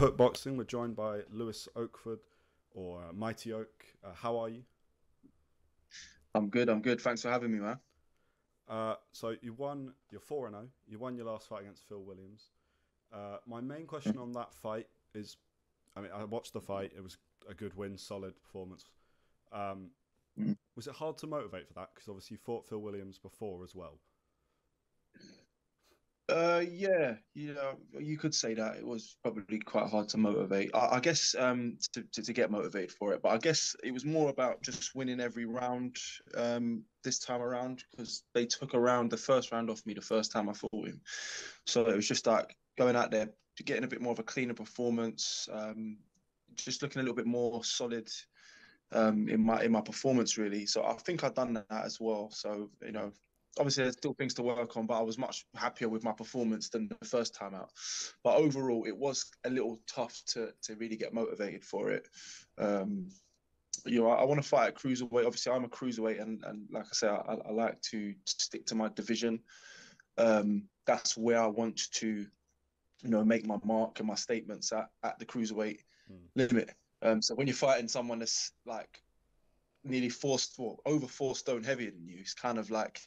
Hook Boxing. We're joined by Lewis Oakford, or Mighty Oak. How are you? I'm good. I'm good. Thanks for having me, man. So you won. You're 4-0. You won your last fight against Phil Williams. My main question on that fight is, I mean, I watched the fight. It was a good win, solid performance. Um, Mm. was it hard to motivate for that? Because obviously you fought Phil Williams before as well. Yeah, you could say that it was probably quite hard to motivate. I guess to get motivated for it, but I guess it was more about just winning every round this time around because they took the first round off me the first time I fought him. So it was just like going out there, getting a bit more of a cleaner performance, just looking a little bit more solid in my performance really. So I think I've done that as well. So obviously there's still things to work on, but I was much happier with my performance than the first time out. But overall, it was a little tough to really get motivated for it. Um, I want to fight at cruiserweight. Obviously, I'm a cruiserweight, and like I say, I like to stick to my division. That's where I want to, make my mark and my statements at the cruiserweight Mm. limit. So when you're fighting someone that's like nearly over 4 stone heavier than you, it's kind of like,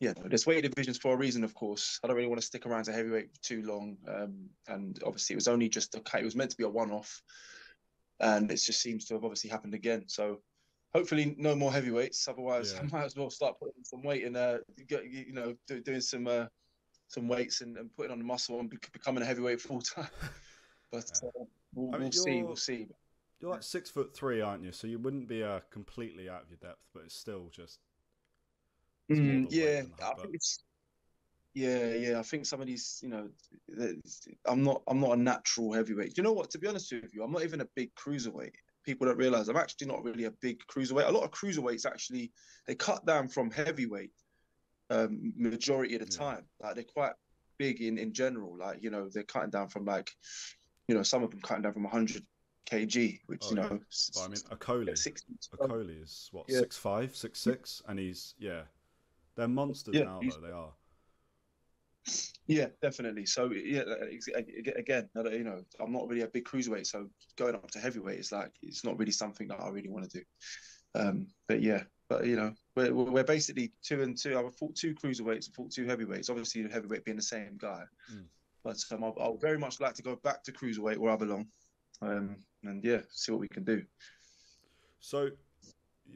there's weight divisions for a reason, of course. I don't really want to stick around to heavyweight for too long. And obviously, it was only just it was meant to be a one-off, and it just seems to have obviously happened again. So hopefully, no more heavyweights. Otherwise, Yeah. I might as well start putting some weight in, doing some weights and putting on the muscle and becoming a heavyweight full time. But Yeah. we'll, I mean, we'll see. We'll see. you're like 6'3", aren't you? So you wouldn't be completely out of your depth, but it's still just it's more the weight Yeah, than that. I But think it's yeah. I think some of these, I'm not a natural heavyweight. You know what? To be honest with you, I'm not even a big cruiserweight. People don't realize I'm actually not really a big cruiserweight. A lot of cruiserweights actually they cut down from heavyweight majority of the yeah, time. Like they're quite big in general. Like they're cutting down from like some of them cutting down from 100 kg, which oh yeah. But I mean, Okoli, 60. Okoli is what Yeah, 6'5", 6'6", and he's they're monsters yeah, now though. They are. yeah, definitely. So yeah, again, I'm not really a big cruiserweight, so going up to heavyweight is like it's not really something that I really want to do. But yeah, but we're basically 2 and 2. I've fought 2 cruiserweights and fought 2 heavyweights. Obviously, the heavyweight being the same guy, Mm. but I'll very much like to go back to cruiserweight where I belong. And yeah, see what we can do. So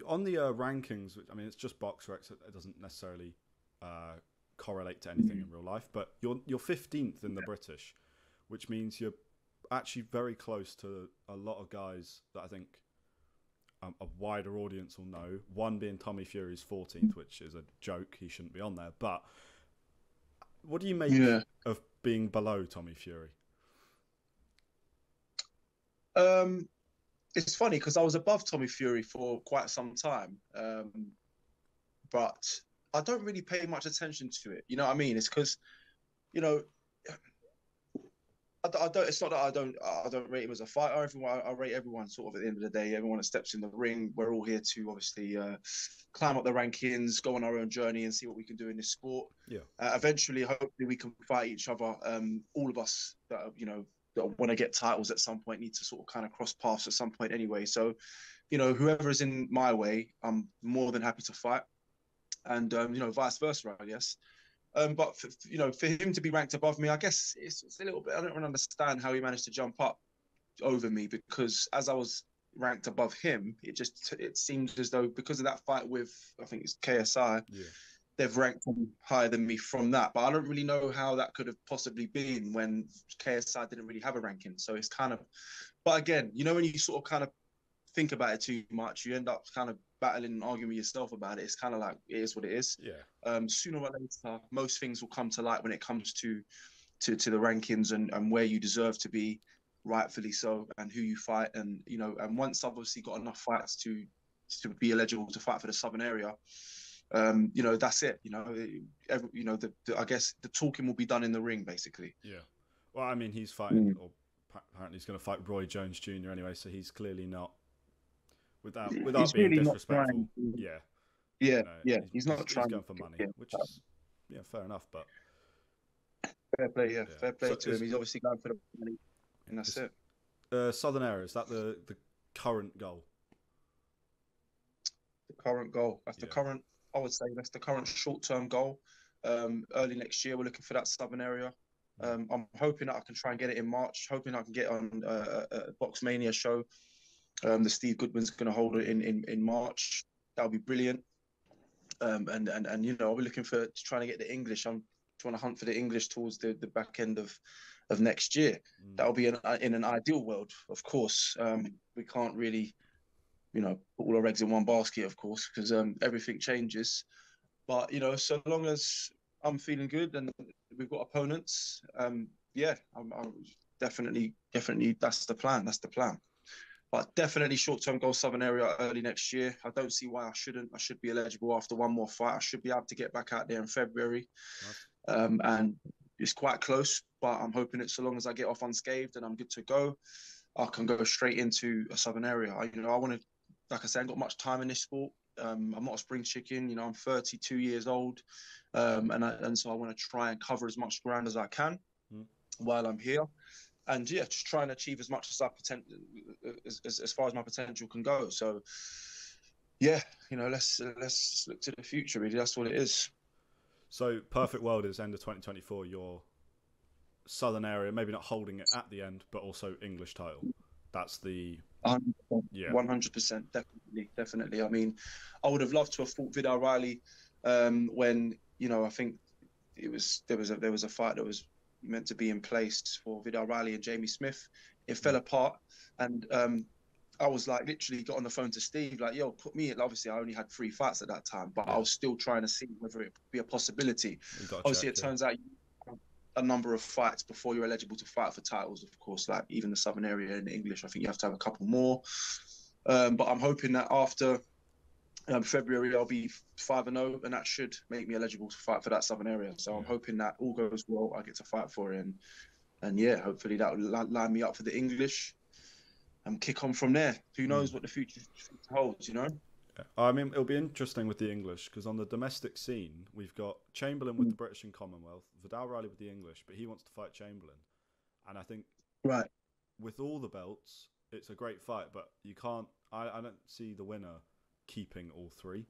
on the rankings, which I mean, it's just box recs. It doesn't necessarily uh, correlate to anything in real life. But you're 15th in the British, which means you're actually very close to a lot of guys that I think a wider audience will know. One being Tommy Fury's 14th, which is a joke. He shouldn't be on there. But what do you make Yeah. of being below Tommy Fury? Um, it's funny because I was above Tommy Fury for quite some time, but I don't really pay much attention to it. You know what I mean? It's because you know I don't. It's not that I don't rate him as a fighter. I rate everyone sort of at the end of the day. Everyone that steps in the ring, we're all here to obviously climb up the rankings, go on our own journey, and see what we can do in this sport. Yeah, Eventually, hopefully, we can fight each other. All of us that that want to get titles at some point need to sort of kind of cross paths at some point anyway. So, whoever is in my way, I'm more than happy to fight, and vice versa, I guess. But for him to be ranked above me, I guess it's a little bit. I don't really understand how he managed to jump up over me because as I was ranked above him, it seemed as though because of that fight with I think it's KSI, yeah, they've ranked him higher than me from that. But I don't really know how that could have possibly been when KSI didn't really have a ranking. So it's kind of. But again, when you sort of kind of think about it too much, you end up kind of battling and arguing with yourself about it. It's kind of like it is what it is. yeah, Sooner or later, most things will come to light when it comes to the rankings and where you deserve to be, rightfully so, and who you fight, and and once I've obviously got enough fights to be eligible to fight for the Southern area, that's it. I guess the talking will be done in the ring, basically. yeah. Well, I mean, he's fighting, Mm. or apparently he's going to fight Roy Jones Jr. anyway, so he's clearly not without He's being really not disrespectful. trying. To, Yeah, yeah, you know, yeah, he's he's he's, not he's trying going for to money, get which is fair enough. But fair play. Yeah, yeah, fair play so to him. He's obviously going for the money, and that's is it. Southern area, is that the current goal? The current goal. That's the Yeah. current. I would say that's the current short-term goal. Early next year, we're looking for that southern area. I'm hoping that I can try and get it in March. Hoping I can get on a Box Mania show. The Steve Goodman's going to hold it in March. That'll be brilliant. And you know, I'll be looking for trying to get the English. I'm trying to hunt for the English towards the back end of next year. That'll be in an ideal world, of course. We can't really, you know, put all our eggs in one basket, of course, because everything changes. But you know, so long as I'm feeling good and we've got opponents, yeah, I'm definitely that's the plan. That's the plan. But definitely short-term goal southern area early next year. I don't see why I shouldn't. I should be eligible after one more fight. I should be able to get back out there in February. Nice. And it's quite close, but I'm hoping that so long as I get off unscathed and I'm good to go, I can go straight into a southern area. You know, I want to, like I said, I ain't got much time in this sport. I'm not a spring chicken. You know, I'm 32 years old, and so I want to try and cover as much ground as I can while I'm here. And yeah, just try and achieve as much as as far as my potential can go. So yeah, you know, let's look to the future. Really, that's what it is. So perfect world is end of 2024. Your southern area, maybe not holding it at the end, but also English title. That's the 100%, yeah, 100%, definitely. I mean, I would have loved to have fought Vidal Riley when, you know, I think there was a fight that was meant to be in place for Vidal Riley and Jamie Smith. It fell apart, and I was like literally got on the phone to Steve like, yo, put me in. Obviously I only had 3 fights at that time, but I was still trying to see whether it would be a possibility. Obviously it turns out you have a number of fights before you're eligible to fight for titles, of course, like even the southern area in English, I think you have to have a couple more. But I'm hoping that after February I'll be 5-0, and that should make me eligible to fight for that southern area. So I'm hoping that all goes well, I get to fight for it, and yeah, hopefully that will line me up for the English and kick on from there. Who knows what the future holds, you know? Yeah. I mean, it'll be interesting with the English because on the domestic scene, we've got Chamberlain with the British and Commonwealth, Vidal Riley with the English, but he wants to fight Chamberlain. And I think with all the belts, it's a great fight, but you can't. I don't see the winner keeping all 3.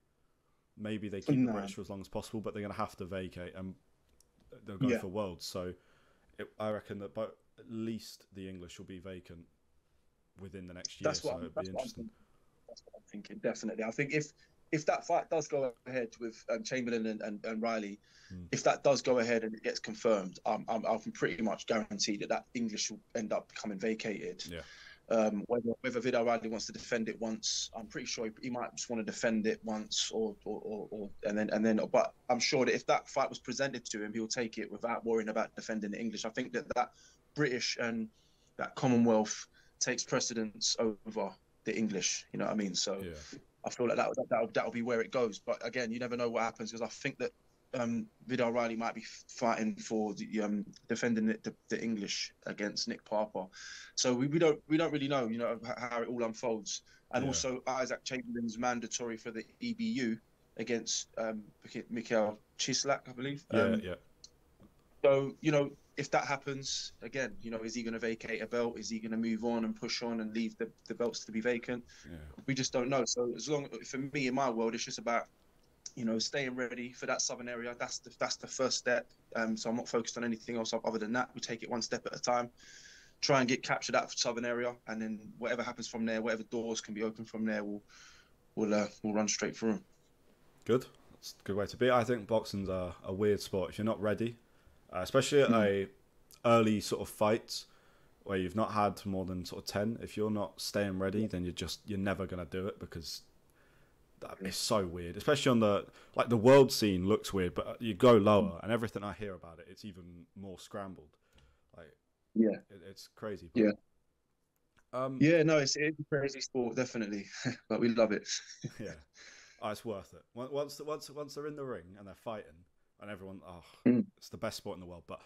Maybe they keep the British for as long as possible, but they're going to have to vacate and they'll go for worlds. So I reckon that at least the English will be vacant within the next year. So it'll be interesting. That's what I'm thinking, definitely. I think if that fight does go ahead with Chamberlain and Riley, if that does go ahead and it gets confirmed, I can pretty much guarantee that English will end up becoming vacated. Yeah. Whether Vidal Riley wants to defend it once, I'm pretty sure he might just want to defend it once, or and then. But I'm sure that if that fight was presented to him, he'll take it without worrying about defending the English. I think that British and that Commonwealth takes precedence over the English. You know what I mean? So I feel like that'll be where it goes. But again, you never know what happens, because I think that Vidal Riley might be fighting for the defending the English against Nick Parker. So we don't really know, you know, how it all unfolds. And also Isaac Chamberlain's mandatory for the EBU against Mikhail Chislak, I believe. So, you know, if that happens, again, you know, is he going to vacate a belt? Is he going to move on and push on and leave the belts to be vacant? We just don't know. So for me, in my world, it's just about, you know, staying ready for that southern area. That's the first step. So I'm not focused on anything else other than that. We take it one step at a time, try and get captured that southern area, and then whatever happens from there, whatever doors can be opened from there, we'll run straight through. Good. That's a good way to be. I think boxing's a weird sport. If you're not ready, especially at a early sort of fights where you've not had more than sort of 10, if you're not staying ready, then you're never going to do it, because it's so weird. Especially on the world scene looks weird, but you go lower and everything I hear about it, it's even more scrambled. Like, it's crazy. But, no, it's a crazy sport, definitely, but we love it. It's worth it. Once they're in the ring and they're fighting, and everyone, it's the best sport in the world. But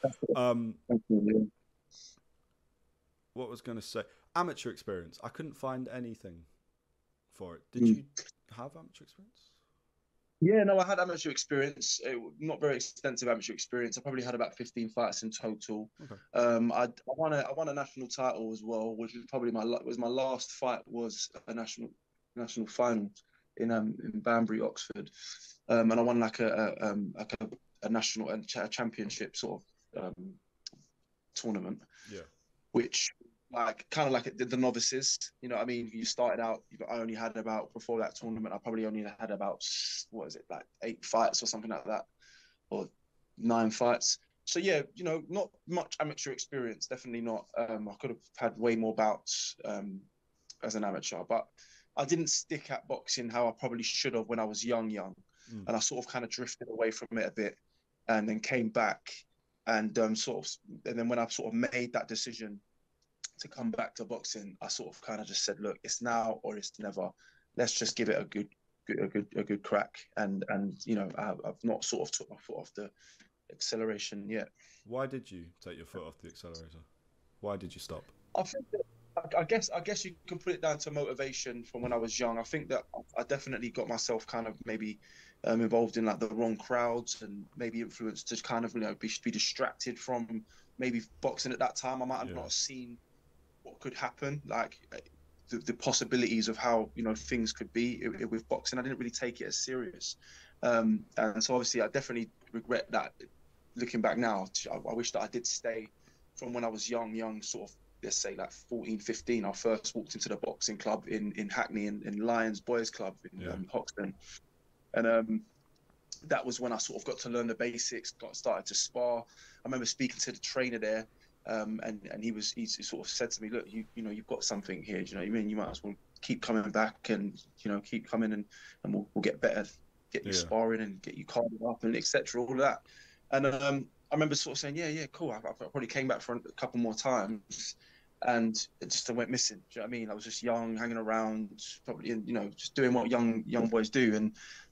what was going to say? Amateur experience. I couldn't find anything for it. Did you have amateur experience? Yeah, no, I had amateur experience. Not very extensive amateur experience. I probably had about 15 fights in total. Okay. I won a national title as well, which was probably my last fight was a national final in Banbury, Oxford, and I won like a national and championship sort of tournament, Yeah. which like kind of like the novices, you know what I mean? You started out, I only had about, before that tournament, I probably only had about, what is it, like 8 fights or something like that, or 9 fights. So yeah, not much amateur experience, definitely not. I could have had way more bouts as an amateur, but I didn't stick at boxing how I probably should have when I was young. Mm. And I sort of kind of drifted away from it a bit and then came back and and then when I sort of made that decision to come back to boxing, I sort of kind of just said, look, it's now or it's never. Let's just give it a good crack. And I've not sort of took my foot off the acceleration yet. Why did you take your foot off the accelerator? Why did you stop? I think that, I guess you can put it down to motivation from when I was young. I think that I definitely got myself kind of maybe involved in like the wrong crowds and maybe influenced to kind of be distracted from maybe boxing at that time. I might have Yeah. not seen what could happen, like the possibilities of how things could be with boxing. I didn't really take it as serious, and so obviously I definitely regret that. Looking back now, I wish that I did stay from when I was young, sort of, let's say like 14, 15. I first walked into the boxing club in Hackney, in Lions Boys Club in Yeah. Hoxton, and that was when I sort of got to learn the basics, got started to spar. I remember speaking to the trainer there, and he sort of said to me, look, you've got something here. Do you know what I mean? You might as well keep coming back and keep coming, and we'll get better, get you Yeah. sparring and get you carded up and etc. All of that. And I remember sort of saying, yeah, cool. I probably came back for a couple more times, and it just went missing. Do you know what I mean? I was just young, hanging around, probably just doing what young boys do,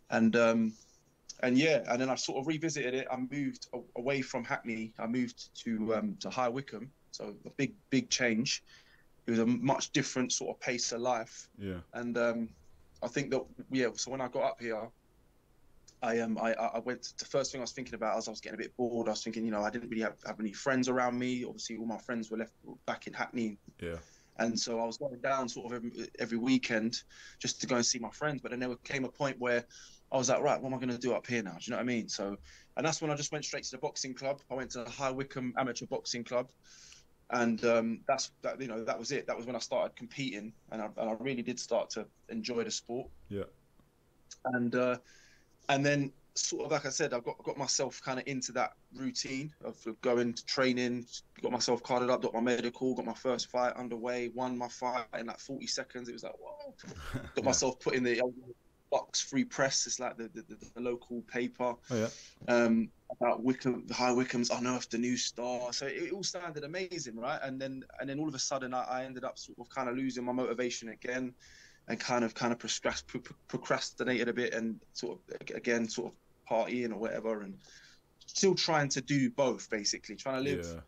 and yeah, and then I sort of revisited it. I moved away from Hackney. I moved to High Wycombe, so a big change. It was a much different sort of pace of life, Yeah. and I think that, yeah. So when I got up here, I went. The first thing I was thinking about, as I was getting a bit bored, I was thinking, I didn't really have any friends around me. Obviously, all my friends were left back in Hackney. Yeah. And so I was going down sort of every weekend just to go and see my friends. But then there came a point where I was like, right, what am I going to do up here now? Do you know what I mean? So, and that's when I just went straight to the boxing club. I went to the High Wycombe Amateur Boxing Club. And that was it. That was when I started competing. And I really did start to enjoy the sport. Yeah. And then sort of, like I said, I got myself kind of into that routine of going to training, got myself carded up, got my medical, got my first fight underway, won my fight in like 40 seconds. It was like, whoa. Got myself put in the Box Free Press. It's like the local paper. Oh yeah. About Wycombe, the High Wycombe's unearthed a new star. So it all sounded amazing, right? And then all of a sudden I ended up sort of kind of losing my motivation again, and kind of procrastinated a bit, and sort of partying or whatever, and still trying to do both, basically trying to live,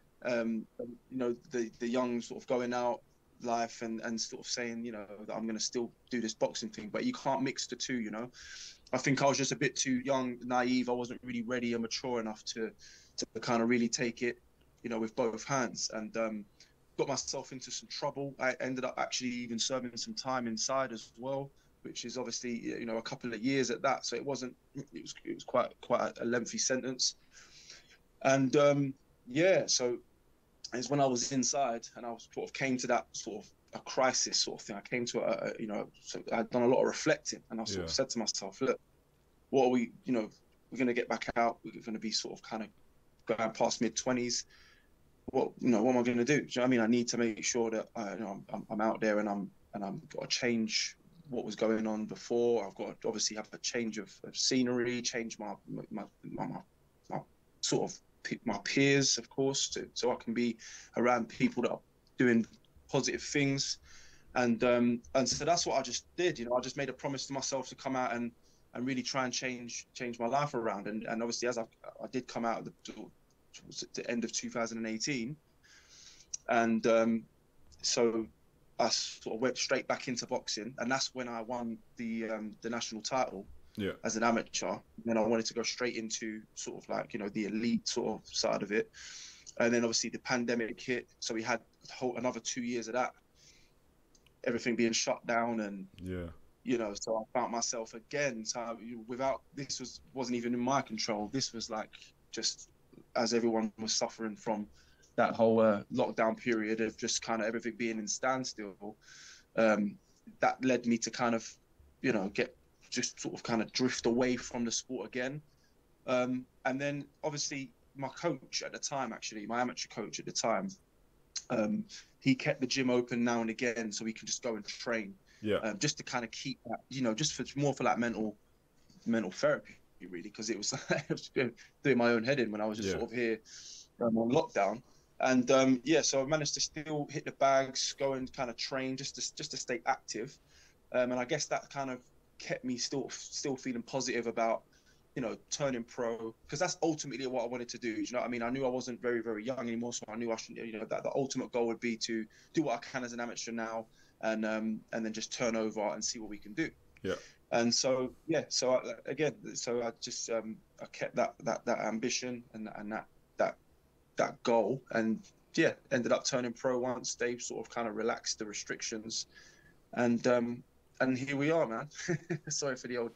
the young sort of going out life, and sort of saying, that I'm going to still do this boxing thing, but you can't mix the two. I think I was just a bit too young, naive. I wasn't really ready or mature enough to kind of really take it, with both hands, and got myself into some trouble. I ended up actually even serving some time inside as well, which is obviously a couple of years at that. So it was quite a lengthy sentence. And so it's when I was inside and I sort of came to that sort of a crisis sort of thing. I came to so I'd done a lot of reflecting, and I sort of said to myself, look, what are we, we're going to get back out. We're going to be sort of kind of going past mid-20s. What am I going to do? Do you know what I mean? I need to make sure that I'm out there, and I'm got to change what was going on before. I've got to obviously have a change of scenery, change my sort of my peers, of course, so I can be around people that are doing positive things, and so that's what I just did. I just made a promise to myself to come out and really try and change my life around, and obviously as I did come out of the end of 2018, and so I sort of went straight back into boxing, and that's when I won the national title. as an amateur. And then I wanted to go straight into sort of like, the elite sort of side of it. And then obviously the pandemic hit. So we had another 2 years of that, everything being shut down. And, so I found myself again. So wasn't even in my control. This was like just as everyone was suffering from that whole lockdown period of just kind of everything being in standstill. That led me to kind of, just sort of kind of drift away from the sport again. And then obviously my coach at the time, actually, my amateur coach at the time, he kept the gym open now and again so we could just go and train. Just to kind of keep that, just for like mental therapy, really, because it was doing my own head in when I was just sort of here on lockdown. And so I managed to still hit the bags, go and kind of train just to stay active. And I guess that kind of kept me still feeling positive about, turning pro, because that's ultimately what I wanted to do. You know what I mean? I knew I wasn't very, very young anymore, so I knew I should, that the ultimate goal would be to do what I can as an amateur now, and then just turn over and see what we can do. And so I just I kept that ambition and that goal, and ended up turning pro once they sort of kind of relaxed the restrictions, and here we are, man. Sorry for the old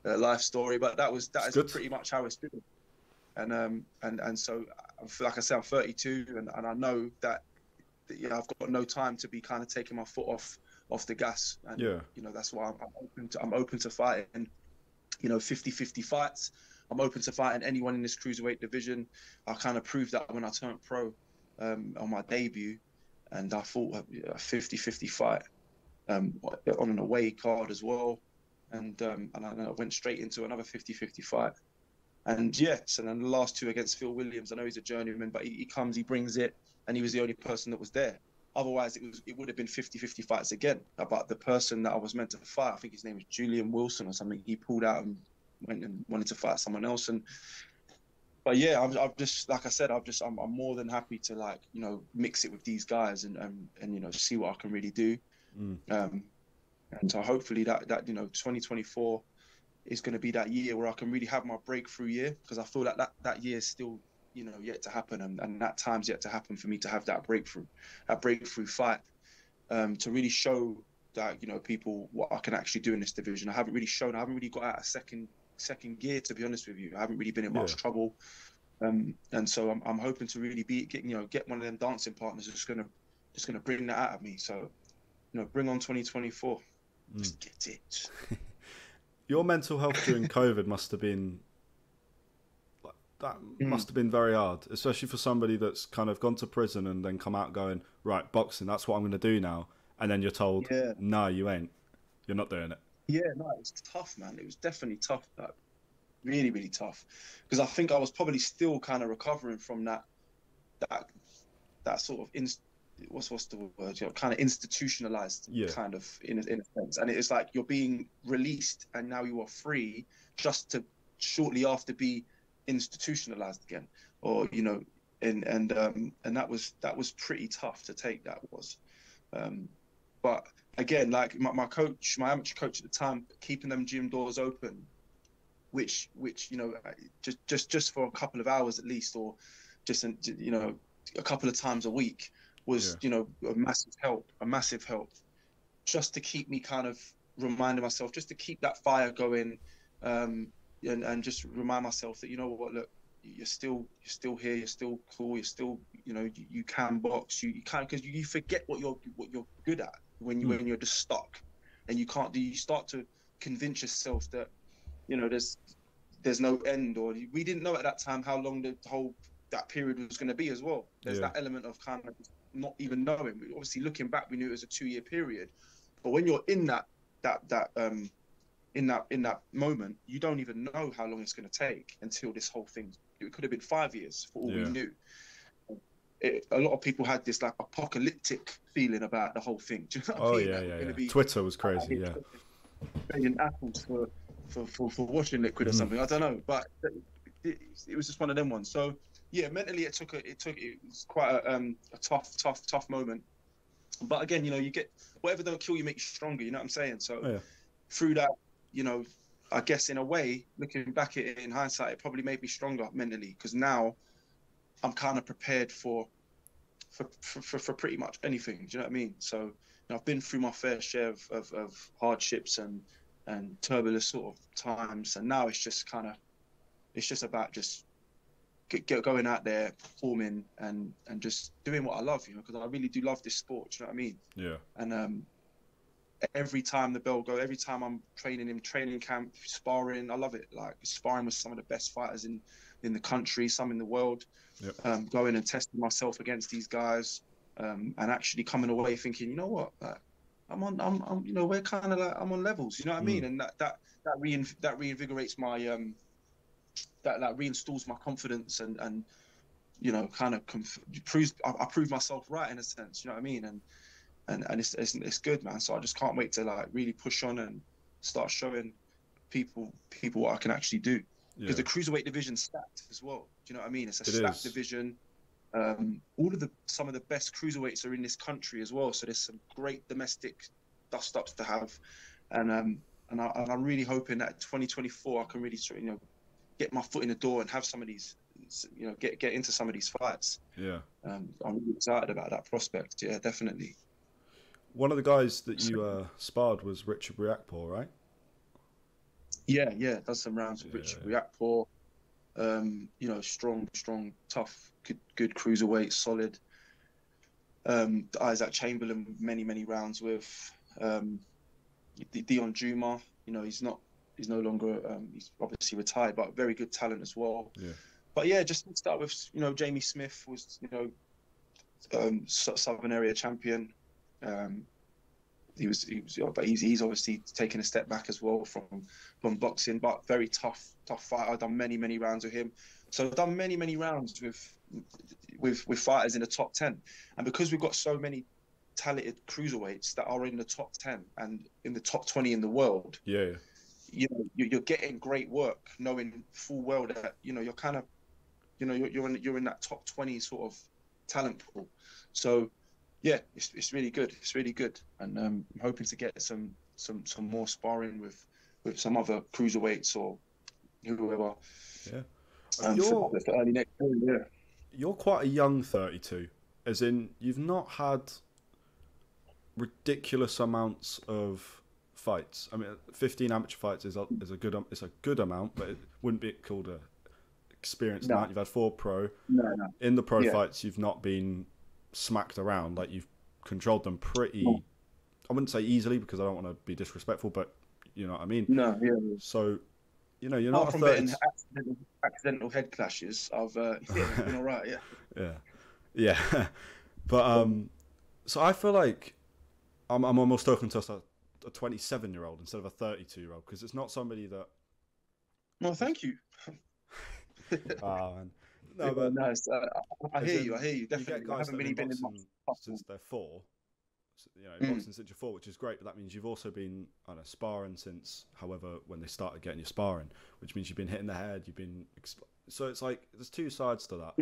life story, but that is pretty much how it's been. And so, like I said, I'm 32, and I know that I've got no time to be kind of taking my foot off the gas, and that's why I'm open to fighting 50-50 fights. I'm open to fighting anyone in this cruiserweight division. I kind of proved that when I turned pro on my debut, and I fought a 50-50 fight on an away card as well, and I went straight into another 50-50 fight. And so then the last two against Phil Williams, I know he's a journeyman, but he comes, he brings it, and he was the only person that was there. Otherwise, it would have been 50-50 fights again. But the person that I was meant to fight, I think his name was Julian Wilson or something, he pulled out and went and wanted to fight someone else. But I've just, like I said, I'm more than happy to mix it with these guys and see what I can really do. And so hopefully that 2024 is going to be that year where I can really have my breakthrough year, because I feel like that year is still yet to happen, and that time's yet to happen for me to have that breakthrough fight, to really show that people what I can actually do in this division. I haven't really got out of second gear, to be honest with you. I haven't really been in much trouble, and so I'm hoping to really get one of them dancing partners that's gonna bring that out of me. So bring on 2024. Just get it. Your mental health during COVID must have been must have been very hard, especially for somebody that's kind of gone to prison and then come out going, right, boxing, that's what I'm going to do now, and then you're told, no, you ain't, you're not doing it. It was tough, man. It was definitely tough, really, really tough, because I think I was probably still kind of recovering from that sort of what's the word? Kind of institutionalized, kind of in a sense. And it's like you're being released, and now you are free, just to shortly after be institutionalized again, or and that was pretty tough to take. That was, but again, like my amateur coach at the time, keeping them gym doors open, which just for a couple of hours at least, or just a couple of times a week, was a massive help, just to keep me kind of reminding myself, just to keep that fire going, and just remind myself that look, you're still here, you're still cool, you're still you can box, you can, because you forget what you're good at when you're just stuck, and you start to convince yourself that there's no end, or we didn't know at that time how long that period was going to be as well. There's that element of kind of not even knowing. Obviously, looking back, we knew it was a 2-year period, but when you're in that moment, you don't even know how long it's going to take until this whole thing. It could have been 5 years for all we knew. A lot of people had this like apocalyptic feeling about the whole thing. Do you know what I mean? Twitter was crazy. Paying apples for washing liquid or something. I don't know, but it was just one of them ones. So mentally it was quite a tough moment. But again, you get whatever don't kill you make you stronger. You know what I'm saying? So through that, I guess in a way, looking back at it in hindsight, it probably made me stronger mentally, because now I'm kind of prepared for pretty much anything. Do you know what I mean? So, you know, I've been through my fair share of hardships and turbulent sort of times, and now it's just about just going out there, performing, and just doing what I love, you know, because I really do love this sport. Do you know what I mean? Yeah. And every time the bell goes, every time I'm training in training camp, sparring, I love it. Like sparring with some of the best fighters in the country, some in the world. Yep. Going and testing myself against these guys, and actually coming away thinking, you know what, like, I'm you know, we're kind of like, I'm on levels, you know what I mean? And that reinvigorates my that reinstalls my confidence, and you know, kind of proves I prove myself right in a sense, you know what I mean? And it's good, man. So I just can't wait to like really push on and start showing people what I can actually do. Because the cruiserweight division's stacked as well. Do you know what I mean? It's a stacked division. Some of the best cruiserweights are in this country as well. So there's some great domestic dust-ups to have, and I'm really hoping that 2024 I can really sort of, you know, get my foot in the door and have some of these, you know, get into some of these fights. Yeah. I'm really excited about that prospect. Yeah, definitely. One of the guys that you sparred was Richard Riakporhe, right? Yeah, done some rounds with Richard Riakporhe. You know, strong, tough, good cruiserweight, solid. Isaac Chamberlain, many rounds with. Dion Juma, you know, he's no longer, he's obviously retired, but very good talent as well. Yeah. But yeah, just start with, you know, Jamie Smith was, you know, Southern area champion. But he's obviously taken a step back as well from boxing, but very tough fight. I've done many rounds with him. So I've done many rounds with fighters in the top 10. And because we've got so many talented cruiserweights that are in the top 10 and in the top 20 in the world, you know, you're getting great work, knowing full well that, you know, you're kind of, you know, you're in that top 20 sort of talent pool. So yeah, it's really good. It's really good, and I'm hoping to get some more sparring with some other cruiserweights or whoever. Yeah. For early next year. You're quite a young 32, as in you've not had ridiculous amounts of fights. I mean, 15 amateur fights is a good amount, but it wouldn't be called a experienced amount. You've had 4 pro. No. In the pro fights, you've not been smacked around. Like, you've controlled them pretty. I wouldn't say easily, because I don't want to be disrespectful, but you know what I mean. No, yeah. So, you know, you're not from getting accidental head clashes. I've been all right. Yeah. But so I feel like I'm almost talking to a 27-year-old instead of a 32-year-old, because it's not somebody that. No, thank you. Oh, man. No, but I hear you. Definitely. You get guys I haven't really been in since they're 4. You know, boxing since you're 4, which is great. But that means you've also been, I don't know, sparring since however when they started getting you sparring, which means you've been hitting the head. You've been so it's like there's 2 sides to that.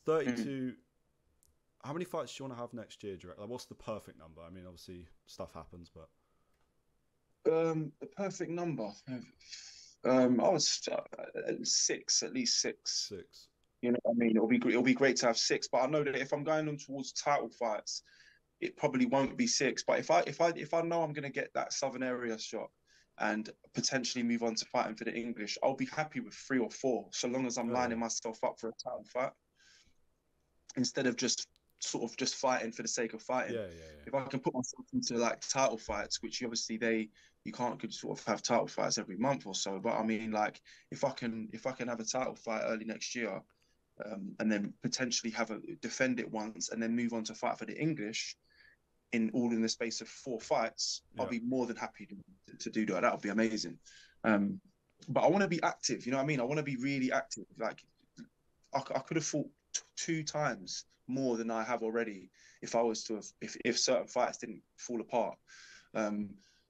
32. How many fights do you want to have next year, do you reckon? Like, what's the perfect number? I mean, obviously stuff happens, but the perfect number. I was 6, at least 6. 6. You know what I mean? It'll be great to have 6, but I know that if I'm going on towards title fights, it probably won't be 6. But if I know I'm gonna get that Southern area shot and potentially move on to fighting for the English, I'll be happy with 3 or 4, so long as I'm lining myself up for a title fight, instead of just fighting for the sake of fighting. Yeah. If I can put myself into like title fights, which obviously you can't sort of have title fights every month or so, but I mean, like, if I can have a title fight early next year, and then potentially defend it once and then move on to fight for the English in the space of 4 fights, I'll be more than happy to do that. That would be amazing. But I want to be active, you know what I mean? I want to be really active. Like, I could have fought 2 times more than I have already if I was to have, if certain fights didn't fall apart.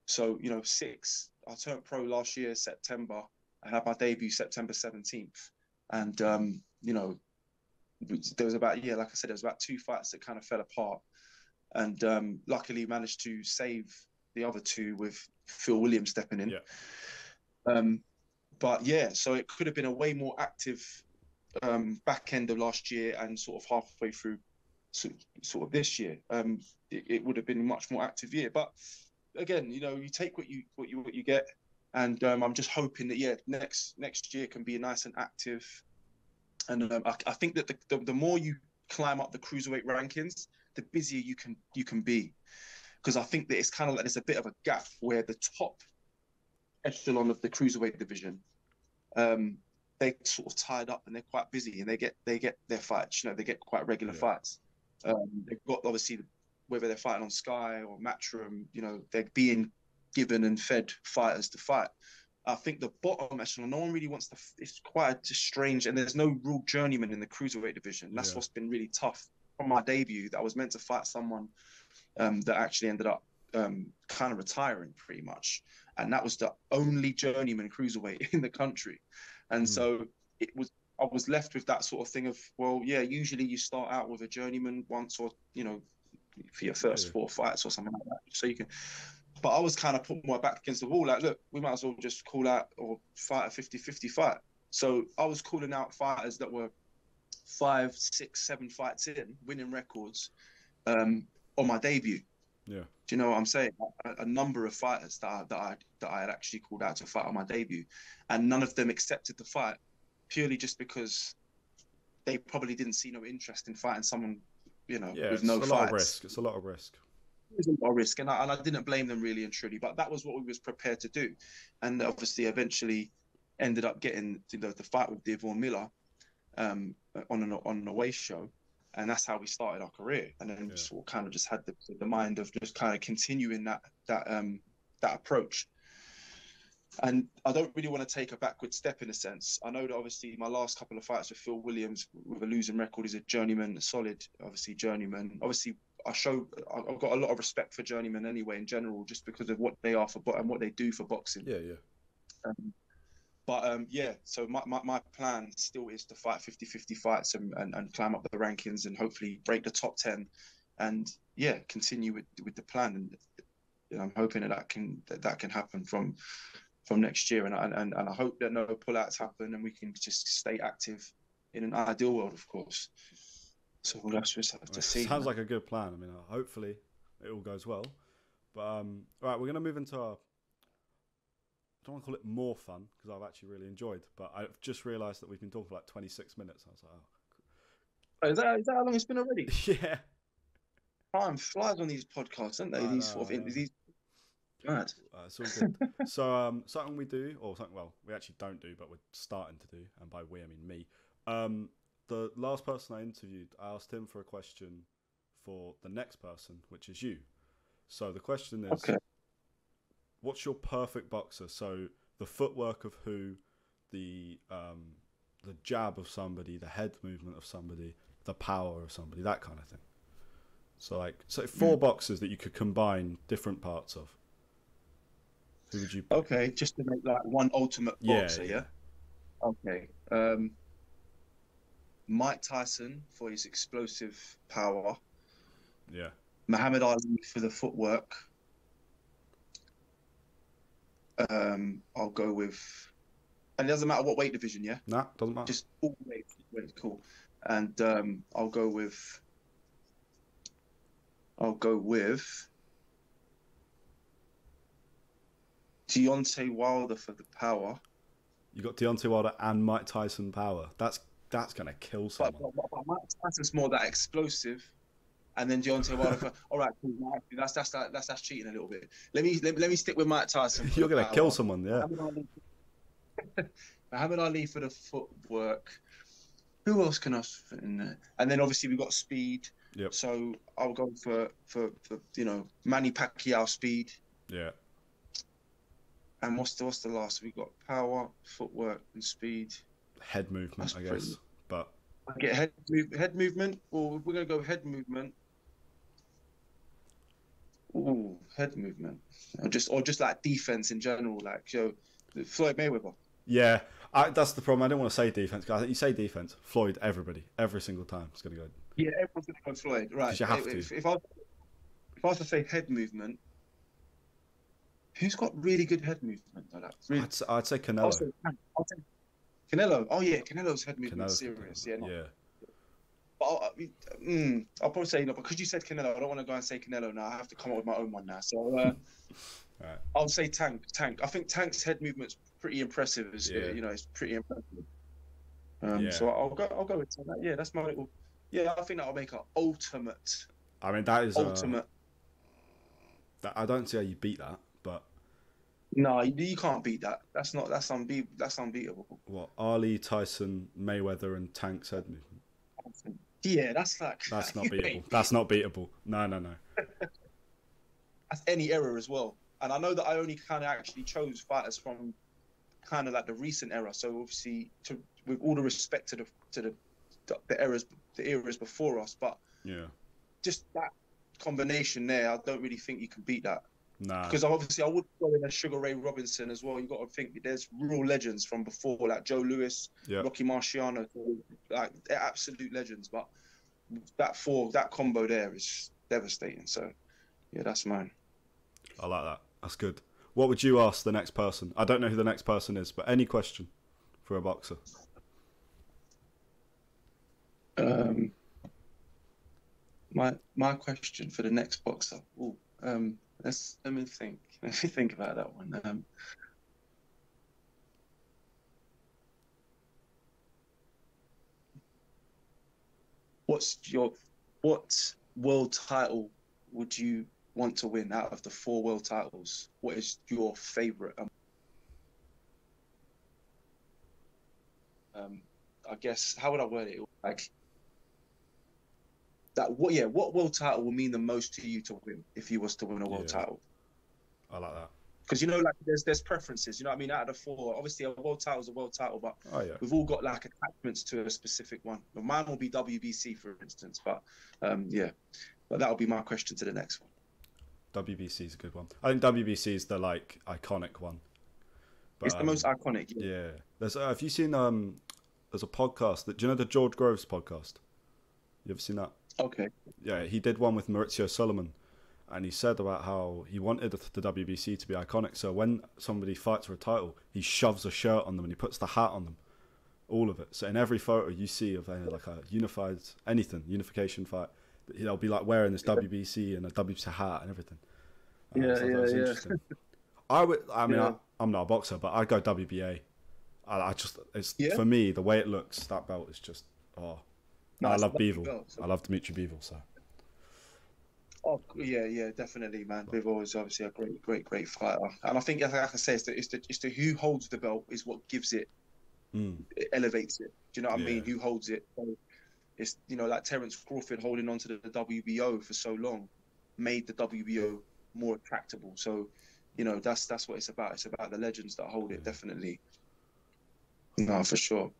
So, you know, 6. I turned pro last year, September. I had my debut September 17th. And, you know, there was about 2 fights that kind of fell apart. And luckily managed to save the other 2 with Phil Williams stepping in. But yeah, so it could have been a way more active back end of last year and sort of halfway through sort of this year. It would have been a much more active year. But again, you know, you take what you get, and I'm just hoping that next year can be nice and active. And I think that the more you climb up the cruiserweight rankings, the busier you can be, because I think that it's kind of like there's a bit of a gap where the top echelon of the cruiserweight division, they sort of tied up and they're quite busy, and they get their fights. You know, they get quite regular fights. They've got, obviously, whether they're fighting on Sky or Matchroom, you know, they're being given and fed fighters to fight. I think the bottom echelon, no one really wants to. It's quite strange, and there's no real journeyman in the cruiserweight division. That's what's been really tough. From my debut, that I was meant to fight someone that actually ended up kind of retiring pretty much, and that was the only journeyman cruiserweight in the country. And so I was left with that sort of thing of, well, yeah, usually you start out with a journeyman once, or, you know, for your first 4 fights or something like that, so you can. But I was kind of putting my back against the wall, like, look, we might as well just call out or fight a 50-50 fight. So I was calling out fighters that were 5, 6, 7 fights in, winning records, on my debut. Yeah. Do you know what I'm saying? A number of fighters that I had actually called out to fight on my debut, and none of them accepted the fight purely just because they probably didn't see no interest in fighting someone, you know, with no fights. It's a lot of risk. It's a lot of risk. It's a lot of risk, and I didn't blame them really and truly, but that was what we was prepared to do, and obviously eventually ended up getting, you know, the fight with Devon Miller on an away show. And that's how we started our career. And then we sort of kind of just had the mind of just kind of continuing that approach. And I don't really want to take a backward step in a sense. I know that obviously my last couple of fights with Phil Williams with a losing record is a journeyman, a solid, obviously, journeyman. Obviously, I've got a lot of respect for journeymen anyway in general, just because of what they are for and what they do for boxing. Yeah. So my plan still is to fight 50-50 fights and climb up the rankings and hopefully break the top 10, and continue with the plan. And, you know, I'm hoping that can happen from next year, and I hope that no pullouts happen and we can just stay active in an ideal world, of course. So we'll just have to see. Sounds like a good plan. I mean, hopefully it all goes well. But all right, we're going to move into our, I don't want to call it more fun, because I've actually really enjoyed, but I've just realised that we've been talking for like 26 minutes. I was like, oh. Is that how long it's been already? Yeah. Time flies on these podcasts, don't they? These mad. It's all good. So something we do, or something, well, we actually don't do, but we're starting to do, and by we I mean me. The last person I interviewed, I asked him for a question for the next person, which is you. So the question is, what's your perfect boxer? So the footwork of who, the jab of somebody, the head movement of somebody, the power of somebody, that kind of thing. So 4 boxers that you could combine different parts of. Who would you pick? Okay, just to make like one ultimate boxer, yeah? Okay. Mike Tyson for his explosive power. Yeah. Muhammad Ali for the footwork. I'll go with, and it doesn't matter what weight division, yeah? Nah, doesn't matter. Just all weight, cool. And I'll go with Deontay Wilder for the power. You got Deontay Wilder and Mike Tyson power. That's gonna kill someone. But Mike Tyson's more that explosive, and then Deontay Wilder for. All right, cool. That's cheating a little bit. Let me stick with Mike Tyson. You're gonna kill someone, yeah. Muhammad Ali for the footwork. Who else can I fit in there? And then obviously we've got speed. Yep. So I'll go for Manny Pacquiao speed. Yeah. And what's the last? We've got power, footwork, and speed. Head movement, I guess. But I get head movement. Or we're gonna go head movement. Ooh, head movement. Or just like defense in general, like Floyd Mayweather. Yeah, that's the problem. I don't want to say defense, guys. You say defense, Floyd, every single time it's gonna go. Yeah, everyone's gonna go Floyd, right? You have to. If I was to say head movement, Who's got really good head movement? Though, like, really, I'd say Canelo. also, I'll say Canelo. Oh yeah, Canelo's head movement Canelo's serious. Yeah, no. yeah. But I'll probably say no. Because you said Canelo, I don't want to go and say Canelo now. I have to come up with my own one now. So Right. I'll say Tank. Tank. I think Tank's head movement's pretty impressive. Yeah. It's pretty impressive. Yeah. So I'll go with that. Yeah, that's my little. Yeah, I think that'll make an ultimate. I mean, that is ultimate. I don't see how you beat that, but No, you can't beat that. That's unbeatable. what Ali, Tyson, Mayweather, and Tank's head movement. Yeah, that's like That's not beatable. That's not beatable. No. That's any era as well. And I know that I only kind of actually chose fighters from kind of like the recent era. So obviously, with all the respect to the eras before us, but Yeah. just that combination there, I don't really think you can beat that. Nah. Because obviously, I would go in a Sugar Ray Robinson as well. You got to think there's real legends from before, like Joe Louis, Yeah. Rocky Marciano, like they're absolute legends. But that combo there is devastating. So yeah, that's mine. I like that. That's good. What would you ask the next person? I don't know who the next person is, but any question for a boxer? My question for the next boxer. Ooh, let me think. Let me think about that one. What world title would you want to win out of the 4 world titles? What is your favorite? I guess, how would I word it? Like that. What world title will mean the most to you to win if you was to win a world title? I like that. Because like there's preferences. You know what I mean? Out of the 4, obviously a world title is a world title, but we've all got like attachments to a specific one. But mine will be WBC, for instance. But but that'll be my question to the next one. WBC is a good one. I think WBC is the like iconic one. But, it's the most iconic. Yeah. There's have you seen there's a podcast do you know the George Groves podcast? You ever seen that? Okay. Yeah, he did one with Maurizio Solomon, and he said about how he wanted the WBC to be iconic. So when somebody fights for a title, he shoves a shirt on them and he puts the hat on them, all of it. So in every photo you see of like a unification fight, they'll be like wearing this WBC and a WBC hat and everything. Yeah. I'm not a boxer, but I'd go WBA. For me, the way it looks, that belt is just I love Bivol. I love Dimitri Bivol. So. Oh yeah, definitely, man. Bivol is obviously a great fighter, and I think, like I say, it's the who holds the belt is what gives it, it elevates it. Do you know what I mean? Who holds it? So it's like Terence Crawford holding on to the WBO for so long, made the WBO more attractable. So, that's what it's about. It's about the legends that hold it. Definitely. No, for sure.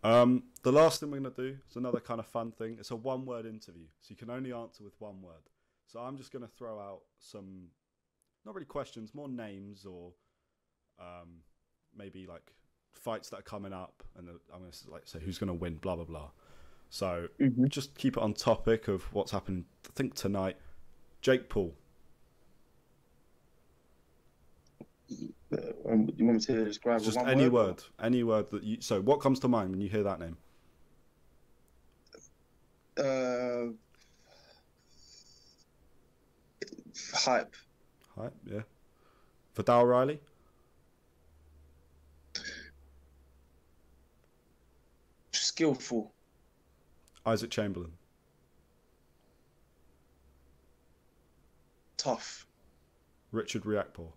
The last thing we're going to do is another kind of fun thing. It's a one-word interview, so you can only answer with one word. So I'm just going to throw out some, not really questions, more names or maybe like fights that are coming up, and I'm going to say who's going to win, blah, blah, blah. So just keep it on topic of what's happening, I think, tonight. Jake Paul. You want me to describe just one any word that you. So, what comes to mind when you hear that name? Hype. Yeah. Vidal Riley. Skillful. Isaac Chamberlain. Tough. Richard Riakporhe.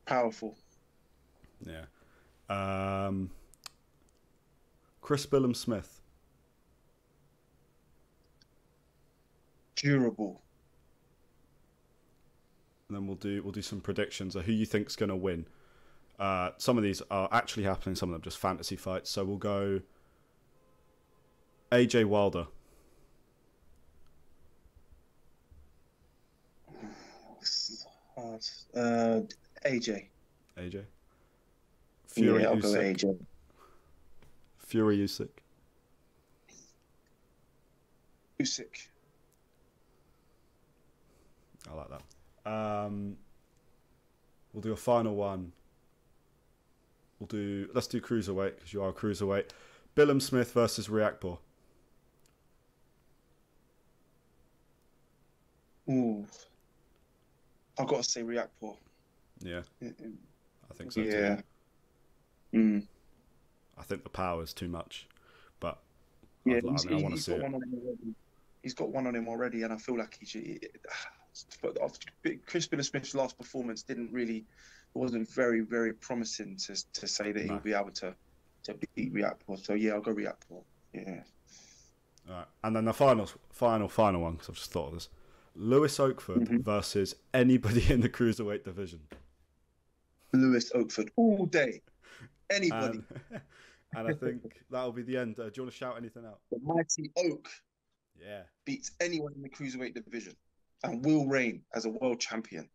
Powerful. Yeah. Chris Billiam-Smith. Durable. And then we'll do some predictions of who you think's going to win. Some of these are actually happening. Some of them just fantasy fights. So we'll go AJ Wilder. AJ. Fury I'll Usyk. go AJ. Fury Usyk. Usyk. I like that. We'll do a final one. Let's do cruiserweight because you are a cruiserweight. Billiam-Smith versus Riakporhe. Ooh, I've got to say Riakporhe. Yeah, Mm-mm. I think so Yeah. too. Mm. I think the power is too much, but Yeah, I mean, I want to see it. one on him already. He's got one on him already, and I feel like he should. But Chris Billiam-Smith's last performance wasn't very, very promising to say that he'll No. be able to beat Riakporhe. So yeah, I'll go Riakporhe. Yeah. All right, and then the final one because I've just thought of this: Lewis Oakford versus anybody in the cruiserweight division. Lewis Oakford all day. Anybody. And I think that'll be the end. Do you want to shout anything out? The mighty Oak Yeah. beats anyone in the cruiserweight division and will reign as a world champion.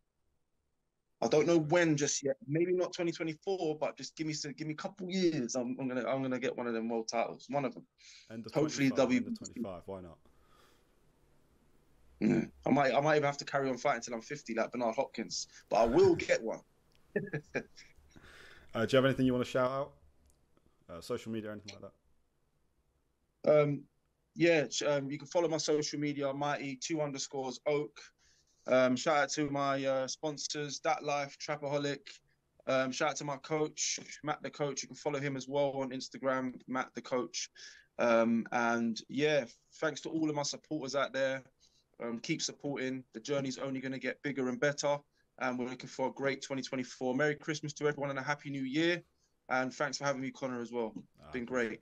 I don't know when just yet. Maybe not 2024, but just give me a couple years. I'm gonna get one of them world titles. One of them. End of Hopefully 25, end of 25. Why not? Yeah. I might even have to carry on fighting until I'm 50, like Bernard Hopkins. But I will get one. Do you have anything you want to shout out? Social media or anything like that? Yeah, you can follow my social media, Mighty2_Oak. Shout out to my sponsors, That Life, Trapaholic. Shout out to my coach, Matt the Coach. You can follow him as well on Instagram, Matt the Coach. And yeah, thanks to all of my supporters out there. Keep supporting. The journey's only going to get bigger and better. And we're looking for a great 2024. Merry Christmas to everyone and a Happy New Year. And thanks for having me, Connor, as well. It's been great.